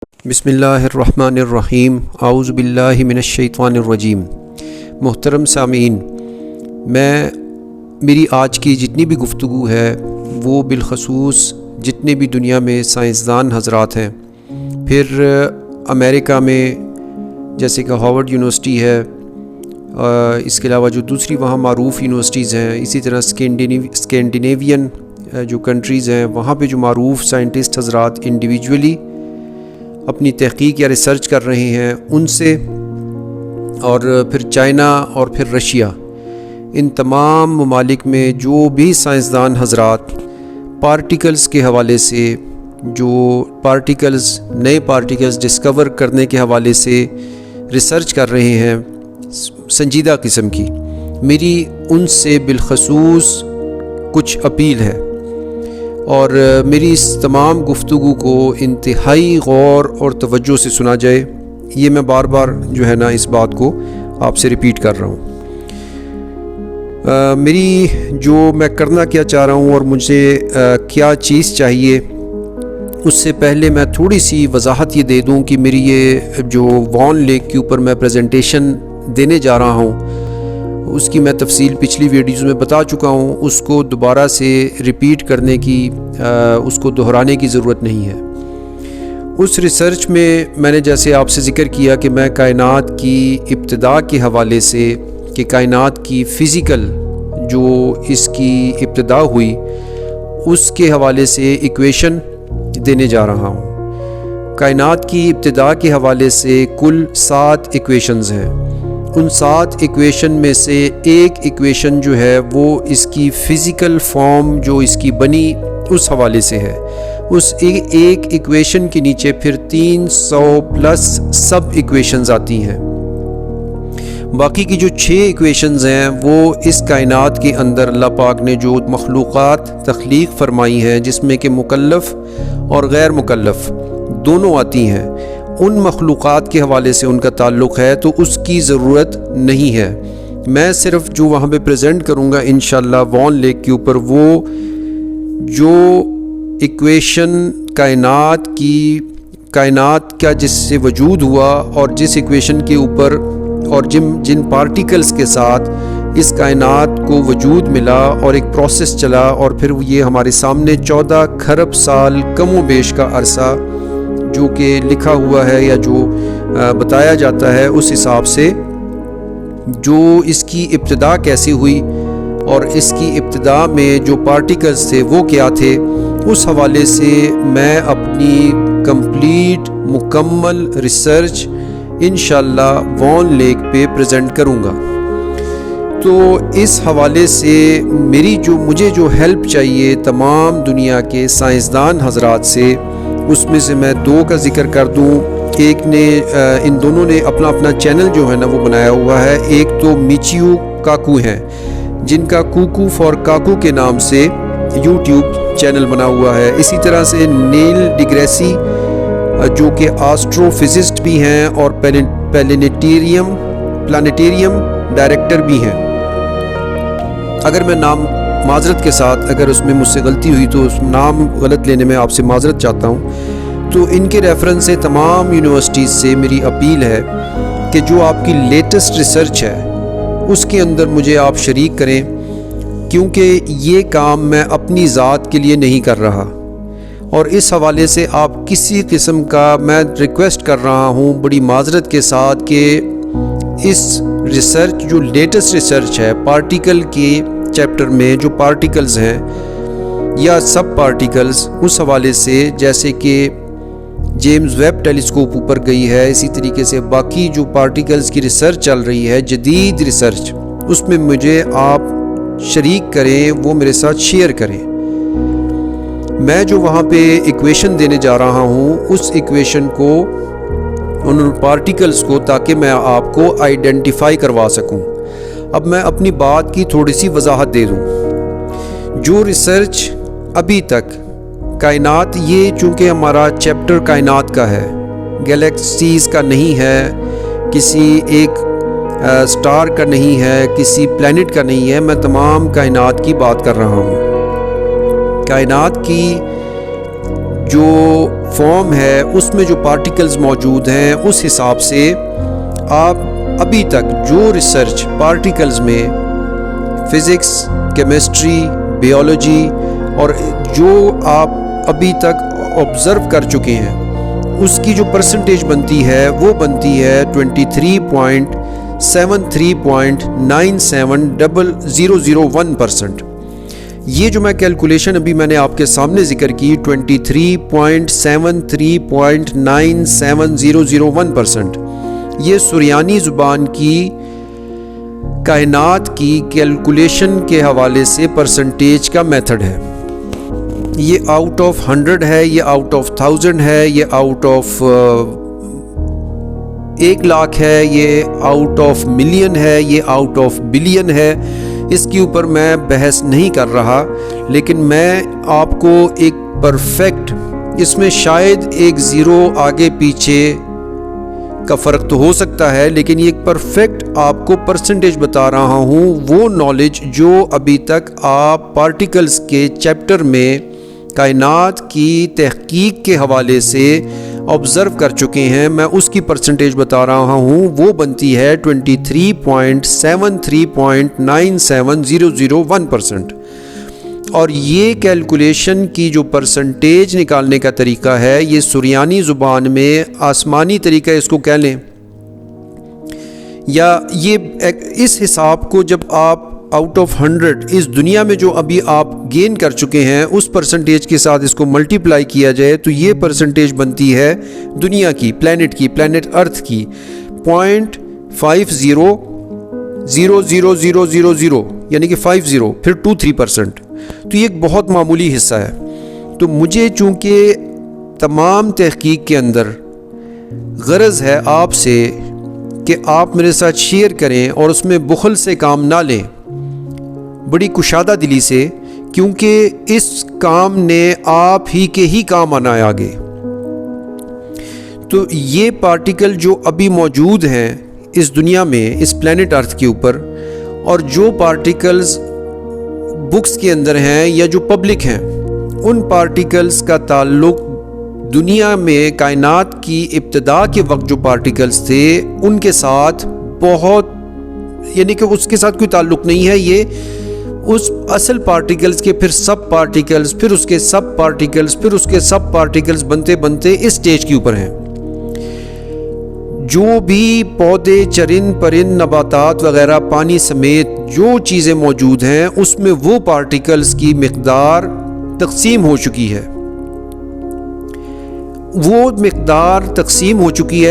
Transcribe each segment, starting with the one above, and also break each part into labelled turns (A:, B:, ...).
A: بسم اللہ الرحمن الرحیم اعوذ باللہ من الشیطان الرجیم۔ محترم سامعین، میری آج کی جتنی بھی گفتگو ہے وہ بالخصوص جتنے بھی دنیا میں سائنسدان حضرات ہیں، پھر امریکہ میں جیسے کہ ہارورڈ یونیورسٹی ہے، اس کے علاوہ جو دوسری وہاں معروف یونیورسٹیز ہیں، اسی طرح اسکینڈینیوین جو کنٹریز ہیں وہاں پہ جو معروف سائنٹسٹ حضرات انڈیویجولی اپنی تحقیق یا ریسرچ کر رہے ہیں ان سے، اور پھر چائنا اور پھر رشیا، ان تمام ممالک میں جو بھی سائنسدان حضرات پارٹیکلز کے حوالے سے، جو نئے پارٹیکلز ڈسکور کرنے کے حوالے سے ریسرچ کر رہے ہیں سنجیدہ قسم کی، میری ان سے بالخصوص کچھ اپیل ہے، اور میری اس تمام گفتگو کو انتہائی غور اور توجہ سے سنا جائے، یہ میں بار بار جو ہے نا اس بات کو آپ سے ریپیٹ کر رہا ہوں۔ میری جو میں کرنا کیا چاہ رہا ہوں اور مجھے کیا چیز چاہیے، اس سے پہلے میں تھوڑی سی وضاحت یہ دے دوں کہ میری یہ جو وان لیک کے اوپر میں پریزنٹیشن دینے جا رہا ہوں اس کی میں تفصیل پچھلی ویڈیوز میں بتا چکا ہوں، اس کو دوبارہ سے ریپیٹ کرنے کی، اس کو دہرانے کی ضرورت نہیں ہے۔ اس ریسرچ میں نے جیسے آپ سے ذکر کیا کہ میں کائنات کی ابتدا کے حوالے سے، کہ کائنات کی فزیکل جو اس کی ابتدا ہوئی اس کے حوالے سے ایکویشن دینے جا رہا ہوں۔ کائنات کی ابتدا کے حوالے سے کل 7 ایکویشنز ہیں، ان 7 ایکویشن میں سے ایک ایکویشن جو ہے وہ اس کی فزیکل فارم جو اس کی بنی اس حوالے سے ہے، اس ایک ایکویشن کے نیچے پھر 300+ سب ایکویشنز آتی ہیں۔ باقی کی جو 6 ایکویشنز ہیں وہ اس کائنات کے اندر اللہ پاک نے جو مخلوقات تخلیق فرمائی ہیں، جس میں کہ مکلف اور غیر مکلف دونوں آتی ہیں، ان مخلوقات کے حوالے سے ان کا تعلق ہے، تو اس کی ضرورت نہیں ہے۔ میں صرف جو وہاں پہ پریزنٹ کروں گا انشاءاللہ وان لیک کے اوپر، وہ جو ایکویشن کائنات کا جس سے وجود ہوا، اور جس ایکویشن کے اوپر اور جن پارٹیکلز کے ساتھ اس کائنات کو وجود ملا اور ایک پروسیس چلا، اور پھر یہ ہمارے سامنے 14 کھرب سال کم و بیش کا عرصہ جو کہ لکھا ہوا ہے یا جو بتایا جاتا ہے، اس حساب سے جو اس کی ابتدا کیسے ہوئی اور اس کی ابتدا میں جو پارٹیکلز تھے وہ کیا تھے، اس حوالے سے میں اپنی کمپلیٹ مکمل ریسرچ انشاءاللہ وان لیک پہ پریزنٹ کروں گا۔ تو اس حوالے سے مجھے جو ہیلپ چاہیے تمام دنیا کے سائنسدان حضرات سے، اس میں سے میں 2 کا ذکر کر دوں۔ ایک نے ان دونوں نے اپنا چینل جو ہے نا وہ بنایا ہوا ہے، ایک تو میچیو کاکو ہیں جن کا کوکو فار کاکو کے نام سے یوٹیوب چینل بنا ہوا ہے، اسی طرح سے نیل ڈیگریسی جو کہ آسٹرو فزسٹ بھی ہیں اور پلانیٹیریم ڈائریکٹر بھی ہیں۔ اگر میں نام معذرت کے ساتھ، اگر اس میں مجھ سے غلطی ہوئی تو اس نام غلط لینے میں آپ سے معذرت چاہتا ہوں۔ تو ان کے ریفرنس سے تمام یونیورسٹیز سے میری اپیل ہے کہ جو آپ کی لیٹسٹ ریسرچ ہے اس کے اندر مجھے آپ شریک کریں، کیونکہ یہ کام میں اپنی ذات کے لیے نہیں کر رہا، اور اس حوالے سے آپ کسی قسم کا میں ریکویسٹ کر رہا ہوں بڑی معذرت کے ساتھ کہ اس ریسرچ جو لیٹسٹ ریسرچ ہے پارٹیکل کے چیپٹر میں، جو پارٹیکلز ہیں یا سب پارٹیکلز، اس حوالے سے جیسے کہ جیمز ویب ٹیلیسکوپ اوپر گئی ہے، اسی طریقے سے باقی جو پارٹیکلز کی ریسرچ چل رہی ہے جدید ریسرچ، اس میں مجھے آپ شریک کریں، وہ میرے ساتھ شیئر کریں۔ میں جو وہاں پہ ایکویشن دینے جا رہا ہوں اس ایکویشن کو، ان پارٹیکلز کو، تاکہ میں آپ کو آئیڈینٹیفائی کروا سکوں۔ اب میں اپنی بات کی تھوڑی سی وضاحت دے دوں۔ جو ریسرچ ابھی تک کائنات، یہ چونکہ ہمارا چیپٹر کائنات کا ہے، گیلیکسیز کا نہیں ہے، کسی ایک سٹار کا نہیں ہے، کسی پلینٹ کا نہیں ہے، میں تمام کائنات کی بات کر رہا ہوں۔ کائنات کی جو فارم ہے اس میں جو پارٹیکلز موجود ہیں اس حساب سے آپ ابھی تک جو ریسرچ پارٹیکلز میں فزکس، کیمسٹری، بیولوجی اور جو آپ ابھی تک آبزرو کر چکے ہیں اس کی جو پرسنٹیج بنتی ہے وہ بنتی ہے 23.73.970001%۔ یہ جو میں کیلکولیشن ابھی میں نے آپ کے سامنے ذکر کی 23.73.970001%، یہ سریانی زبان کی کائنات کی کیلکولیشن کے حوالے سے پرسنٹیج کا میتھڈ ہے۔ یہ آؤٹ آف 100 ہے، یہ آؤٹ آف 1000 ہے، یہ آؤٹ آف 1 لاکھ ہے، یہ آؤٹ آف ملین ہے، یہ آؤٹ آف بلین ہے۔ اس کے اوپر میں بحث نہیں کر رہا، لیکن میں آپ کو ایک پرفیکٹ، اس میں شاید ایک زیرو آگے پیچھے کا فرق تو ہو سکتا ہے، لیکن یہ ایک پرفیکٹ آپ کو پرسنٹیج بتا رہا ہوں، وہ نالج جو ابھی تک آپ پارٹیکلز کے چیپٹر میں کائنات کی تحقیق کے حوالے سے آبزرو کر چکے ہیں، میں اس کی پرسنٹیج بتا رہا ہوں، وہ بنتی ہے 23.73.970001%۔ اور یہ کیلکولیشن کی جو پرسنٹیج نکالنے کا طریقہ ہے، یہ سریانی زبان میں آسمانی طریقہ اس کو کہہ لیں، یا یہ اس حساب کو جب آپ آؤٹ آف 100 اس دنیا میں جو ابھی آپ گین کر چکے ہیں اس پرسنٹیج کے ساتھ اس کو ملٹیپلائی کیا جائے تو یہ پرسنٹیج بنتی ہے دنیا کی، پلینٹ ارتھ کی 0.500000، یعنی کہ 50 پھر 23%۔ تو یہ ایک بہت معمولی حصہ ہے۔ تو مجھے چونکہ تمام تحقیق کے اندر غرض ہے آپ سے کہ آپ میرے ساتھ شیئر کریں اور اس میں بخل سے کام نہ لیں، بڑی کشادہ دلی سے، کیونکہ اس کام نے آپ ہی کے ہی کام آنا ہے آگے۔ تو یہ پارٹیکل جو ابھی موجود ہیں اس دنیا میں، اس پلینٹ ارتھ کے اوپر، اور جو پارٹیکلز بکس کے اندر ہیں یا جو پبلک ہیں، ان پارٹیکلز کا تعلق دنیا میں کائنات کی ابتدا کے وقت جو پارٹیکلز تھے ان کے ساتھ بہت، یعنی کہ اس کے ساتھ کوئی تعلق نہیں ہے، یہ اس اصل پارٹیکلز کے پھر سب پارٹیکلز، پھر اس کے سب پارٹیکلز، پھر اس کے سب پارٹیکلز بنتے بنتے اس سٹیج کے اوپر ہیں۔ جو بھی پودے، چرند پرند، نباتات وغیرہ، پانی سمیت جو چیزیں موجود ہیں اس میں وہ پارٹیکلز کی مقدار تقسیم ہو چکی ہے،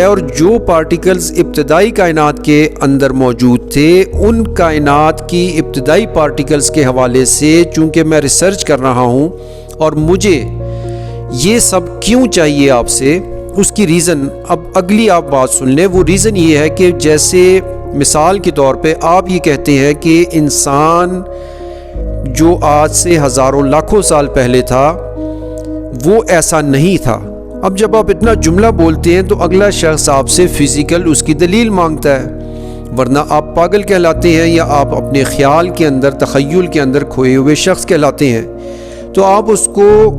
A: اور جو پارٹیکلز ابتدائی کائنات کے اندر موجود تھے ان کائنات کی ابتدائی پارٹیکلز کے حوالے سے چونکہ میں ریسرچ کر رہا ہوں اور مجھے یہ سب کیوں چاہیے آپ سے، اس کی ریزن اب اگلی آپ بات سن لیں۔ وہ ریزن یہ ہے کہ جیسے مثال کے طور پہ آپ یہ کہتے ہیں کہ انسان جو آج سے ہزاروں لاکھوں سال پہلے تھا وہ ایسا نہیں تھا۔ اب جب آپ اتنا جملہ بولتے ہیں تو اگلا شخص آپ سے فزیکل اس کی دلیل مانگتا ہے، ورنہ آپ پاگل کہلاتے ہیں یا آپ اپنے خیال کے اندر، تخیل کے اندر کھوئے ہوئے شخص کہلاتے ہیں۔ تو آپ اس کو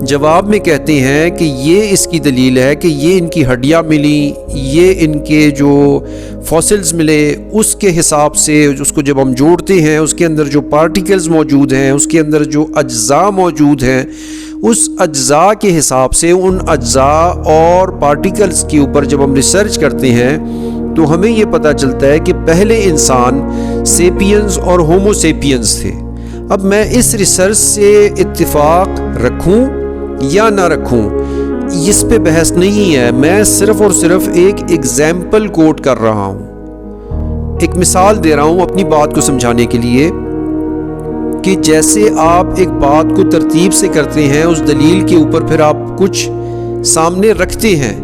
A: جواب میں کہتے ہیں کہ یہ اس کی دلیل ہے کہ یہ ان کی ہڈیاں ملی، یہ ان کے جو فوسلز ملے، اس کے حساب سے اس کو جب ہم جوڑتے ہیں اس کے اندر جو پارٹیکلز موجود ہیں، اس کے اندر جو اجزاء موجود ہیں، اس اجزاء کے حساب سے ان اجزاء اور پارٹیکلز کے اوپر جب ہم ریسرچ کرتے ہیں تو ہمیں یہ پتہ چلتا ہے کہ پہلے انسان سیپینز اور ہومو سیپینز تھے۔ اب میں اس ریسرچ سے اتفاق رکھوں یا نہ رکھوں اس پہ بحث نہیں ہے، میں صرف اور صرف ایک ایگزامپل کوٹ کر رہا ہوں، ایک مثال دے رہا ہوں اپنی بات کو سمجھانے کے لیے کہ جیسے آپ ایک بات کو ترتیب سے کرتے ہیں، اس دلیل کے اوپر پھر آپ کچھ سامنے رکھتے ہیں،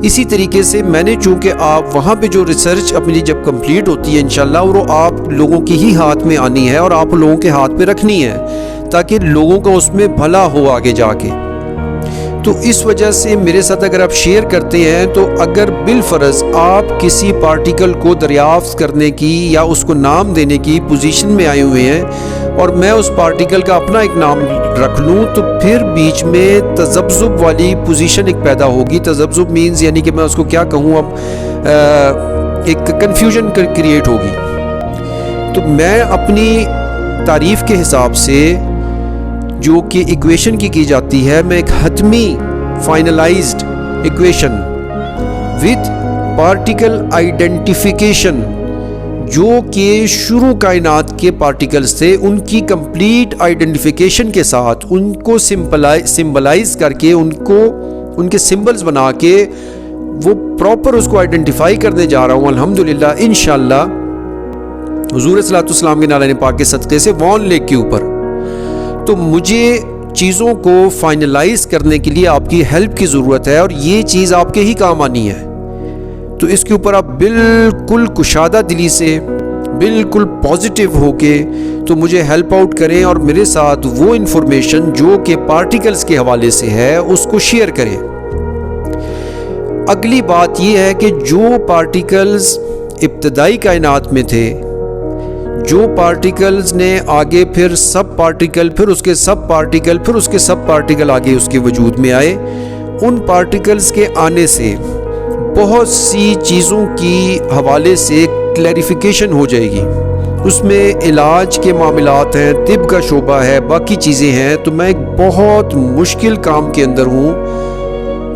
A: اسی طریقے سے میں نے چونکہ آپ وہاں پہ جو ریسرچ اپنی جب کمپلیٹ ہوتی ہے انشاءاللہ، اور وہ آپ لوگوں کے ہی ہاتھ میں آنی ہے اور آپ لوگوں کے ہاتھ پہ رکھنی ہے تاکہ لوگوں کا اس میں بھلا ہو آگے جا کے۔ تو اس وجہ سے میرے ساتھ اگر آپ شیئر کرتے ہیں تو اگر بالفرض آپ کسی پارٹیکل کو دریافت کرنے کی یا اس کو نام دینے کی پوزیشن میں آئے ہوئے ہیں اور میں اس پارٹیکل کا اپنا ایک نام رکھ لوں تو پھر بیچ میں تذبذب والی پوزیشن ایک پیدا ہوگی. تذبذب مینز یعنی کہ میں اس کو کیا کہوں, اب ایک کنفیوژن کریٹ ہوگی. تو میں اپنی تعریف کے حساب سے جو کہ ایکویشن کی جاتی ہے, میں ایک حتمی finalised equation with particle identification, جو کہ شروع کائنات کے پارٹیکلز تھے ان کی کمپلیٹ آئیڈینٹیفیکیشن کے ساتھ ان کو سمبلائز کر کے ان کے سمبلز بنا کے وہ پراپر اس کو آئیڈینٹیفائی کرنے جا رہا ہوں الحمدللہ انشاءاللہ حضور صلی اللہ علیہ وسلم کے نالین پاک کے صدقے سے وان لیک کے اوپر. تو مجھے چیزوں کو فائنلائز کرنے کے لیے آپ کی ہیلپ کی ضرورت ہے, اور یہ چیز آپ کے ہی کام آنی ہے. تو اس کے اوپر آپ بالکل کشادہ دلی سے, بالکل پازیٹیو ہو کے تو مجھے ہیلپ آؤٹ کریں, اور میرے ساتھ وہ انفارمیشن جو کہ پارٹیکلز کے حوالے سے ہے اس کو شیئر کریں. اگلی بات یہ ہے کہ جو پارٹیکلز ابتدائی کائنات میں تھے, جو پارٹیکلز نے آگے پھر سب پارٹیکل, پھر اس کے سب پارٹیکل, پھر اس کے سب پارٹیکل آگے اس کے وجود میں آئے, ان پارٹیکلز کے آنے سے بہت سی چیزوں کی حوالے سے کلیریفیکیشن ہو جائے گی. اس میں علاج کے معاملات ہیں, طب کا شعبہ ہے, باقی چیزیں ہیں. تو میں ایک بہت مشکل کام کے اندر ہوں,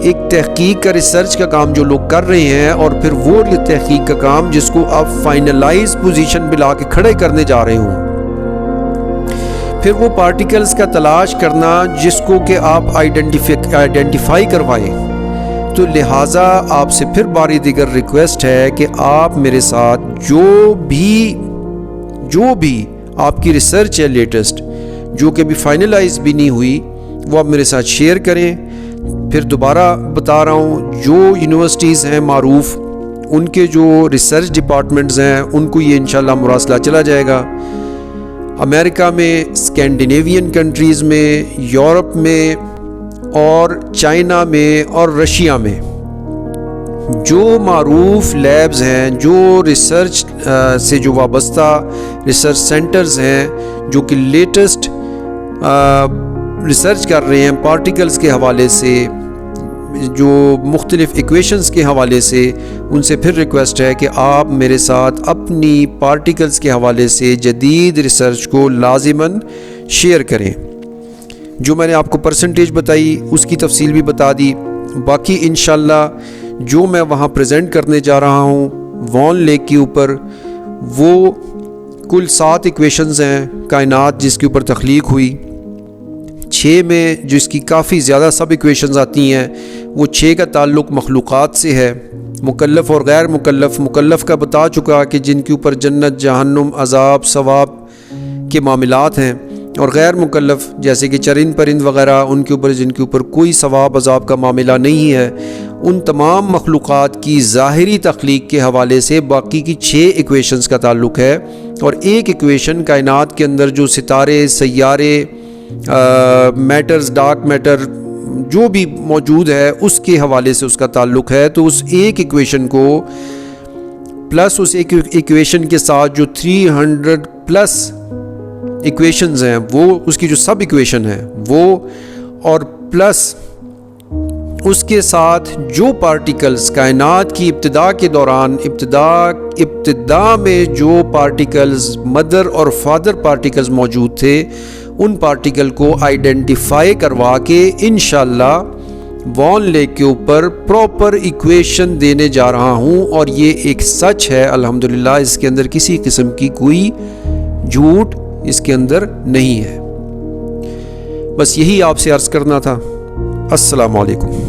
A: ایک تحقیق کا, ریسرچ کا کام جو لوگ کر رہے ہیں, اور پھر وہ تحقیق کا کام جس کو آپ فائنلائز پوزیشن پہ لا کے کھڑے کرنے جا رہے ہوں. پھر وہ پارٹیکلز کا تلاش کرنا جس کو کہ آپ آئیڈینٹیفائی کروائیں. تو لہٰذا آپ سے پھر باری دیگر ریکویسٹ ہے کہ آپ میرے ساتھ جو بھی آپ کی ریسرچ ہے لیٹسٹ, جو کہ ابھی فائنلائز بھی نہیں ہوئی, وہ آپ میرے ساتھ شیئر کریں. پھر دوبارہ بتا رہا ہوں, جو یونیورسٹیز ہیں معروف, ان کے جو ریسرچ ڈپارٹمنٹس ہیں ان کو یہ انشاءاللہ مراسلہ چلا جائے گا. امریکہ میں, اسکینڈینیوین کنٹریز میں, یورپ میں, اور چائنا میں, اور رشیا میں جو معروف لیبز ہیں, جو ریسرچ سے جو وابستہ ریسرچ سینٹرز ہیں, جو کہ لیٹسٹ ریسرچ کر رہے ہیں پارٹیکلز کے حوالے سے, جو مختلف ایکویشنز کے حوالے سے, ان سے پھر ریکویسٹ ہے کہ آپ میرے ساتھ اپنی پارٹیکلز کے حوالے سے جدید ریسرچ کو لازماً شیئر کریں. جو میں نے آپ کو پرسنٹیج بتائی اس کی تفصیل بھی بتا دی. باقی انشاءاللہ جو میں وہاں پریزنٹ کرنے جا رہا ہوں وان لیک کے اوپر, وہ کل 7 ایکویشنز ہیں کائنات جس کے اوپر تخلیق ہوئی. 6 میں جس کی کافی زیادہ سب ایکویشنز آتی ہیں, وہ 6 کا تعلق مخلوقات سے ہے, مکلف اور غیر مکلف. مکلف کا بتا چکا کہ جن کے اوپر جنت, جہنم, عذاب, ثواب کے معاملات ہیں, اور غیر مکلف جیسے کہ چرند پرند وغیرہ, ان کے اوپر جن کے اوپر کوئی ثواب عذاب کا معاملہ نہیں ہے. ان تمام مخلوقات کی ظاہری تخلیق کے حوالے سے باقی کی 6 ایکویشنز کا تعلق ہے, اور ایک ایکویشن کائنات کے اندر جو ستارے, سیارے, میٹرز, ڈارک میٹر جو بھی موجود ہے اس کے حوالے سے اس کا تعلق ہے. تو اس ایک ایکویشن کو پلس اس ایک ایکویشن کے ساتھ جو 300 پلس ایکویشنز ہیں, وہ اس کی جو سب ایکویشن ہے وہ, اور پلس اس کے ساتھ جو پارٹیکلز کائنات کی ابتدا کے دوران, ابتدا میں جو پارٹیکلز مدر اور فادر پارٹیکلز موجود تھے, ان پارٹیکل کو آئیڈینٹیفائی کروا کے انشاءاللہ وان لیک کے اوپر پراپر ایکویشن دینے جا رہا ہوں. اور یہ ایک سچ ہے الحمدللہ, اس کے اندر کسی قسم کی کوئی جھوٹ اس کے اندر نہیں ہے. بس یہی آپ سے عرض کرنا تھا. السلام علیکم.